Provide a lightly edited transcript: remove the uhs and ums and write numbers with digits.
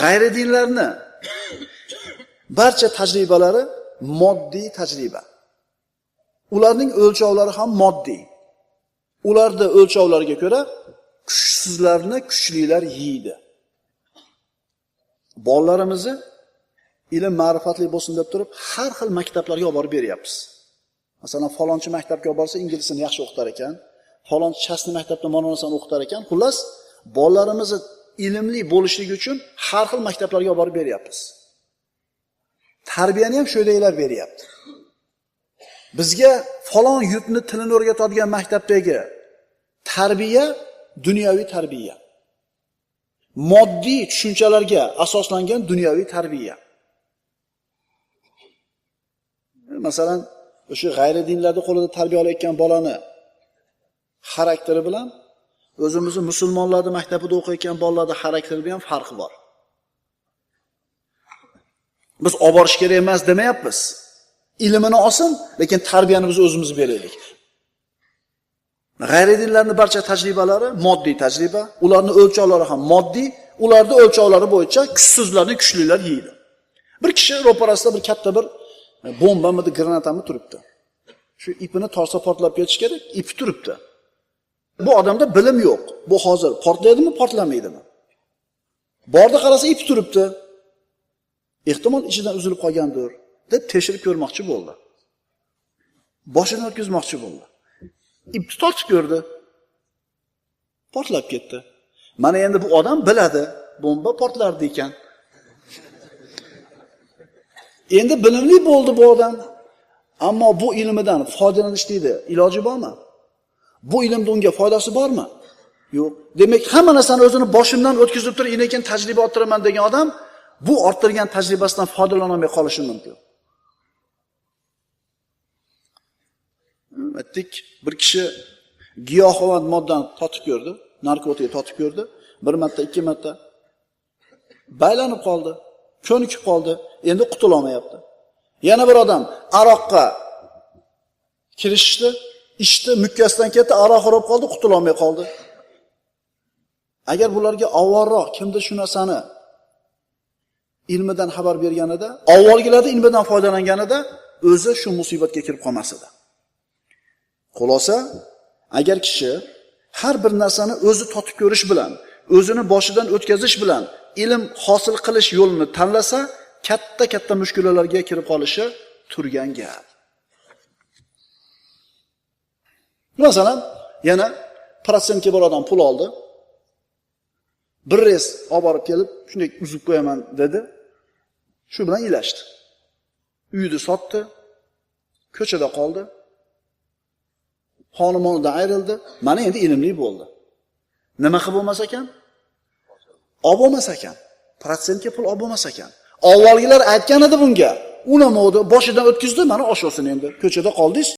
G'ayri dinlarni barcha tajribalari moddiy tajriba. Ularning o'lchovlari ham moddiy. Ularda o'lchovlarga ko'ra kuchsizlarni kuchlilar yeydi. Bolalarimizni ilm ma'rifatli bo'lsin deb turib, har xil maktablarga olib borib beryapmiz. Masalan, falonchi maktabga olib borsa ingliz tilini yaxshi o'qitar ekan, falonchi chasni maktabda mana narsani o'qitar ekan. Xullas, bolalarimizni ilmli bo'lishligi uchun har xil maktablarga olib borib beryapmiz. Tarbiyani ham sho'daylar beryapti. Bizga falon yurtni tilini o'rgatadigan maktabdagi tarbiya dunyoviy tarbiya. Moddiy tushunchalarga asoslangan dunyoviy tarbiya. Masalan, o'sha g'ayri dinlarda qo'lida tarbiya olayotgan bolani xarakteri bilan o'zimizni musulmonlarning maktabida o'qiyotgan bolalarning xarakterida ham farqi bor. Biz olib borish kerak emas demayapmiz. Ilmini olsin, lekin tarbiyani biz o'zimiz beraylik. G'ayri dinlarning barcha tajribalari moddiy tajriba, ularning o'lchovlari ham moddiy, ularning o'lchovlari bo'yicha kuchsizlarni kuchlilar yeydi. Bir kishi ro'parasida bir katta bir bombami, granatami turibdi. Shu ipini torsa portlab ketish kerak, ipi turibdi. Bu odamda bilim yo'q. Bu hozir portlaydimi, portlamaydimi? Borda qarasa ip turibdi. Ehtimol ichidan uzilib qolgandir deb tekshirib ko'rmoqchi bo'ldi. Boshidan o'tkazmoqchi bo'ldi. Ipni tortib ko'rdi. Portlab ketdi. Mana endi bu odam biladi, bomba portlardi ekan. Endi bilimli bo'ldi bu odam. Ammo bu ilmidan foydalanish deydi, iloji bormi? Bu ilmda unga foydasi bormi? Yo'q. Demak, hamma narsani o'zini boshimdan o'tkazib turib, lekin tajriba orttiraman degan odam bu orttirgan tajribasidan foydalana olmay qolishi mumkin. Aytdik, bir kishi giyohvand moddani totib ko'rdi, narkotik totib ko'rdi. Bir marta, ikki marta baylanib qoldi, ko'nikib qoldi, endi qutula olmayapti. Yana bir odam aroqqa kirishdi, ichdi, mukkasidan ketdi, aroq urib qoldi, qutula olmay qoldi. Agar bularga avvalroq kimdir shu narsani ilmidan xabar berganida, avvalgilarda ilmidan foydalanganida o'zi shu musibatga kirib qolmas edi. Xulosa, agar kishi har bir narsani o'zi totib ko'rish bilan, o'zini boshidan o'tkazish bilan ilm hosil qilish yo'lini tanlasa, katta mushkulalarga kirib qolishi turgan gap. Masalan, yana protsentga bir odam pul oldi. Bir res olib borib kelib, shunday uzib qo'yaman dedi. Shu bilan ilashdi. Uyini sotdi, ko'chada qoldi. Xonimonidan ayrildi. Mana endi ilmli bo'ldi. Nima qilib bo'lmas ekan? Olib bo'lmas ekan. Protsentga pul olib bo'lmas ekan. Avvalgilar aytgan edi bunga. Unamadi, boshidan o'tkazdi, mana osh olsin endi. Ko'chada qoldingiz.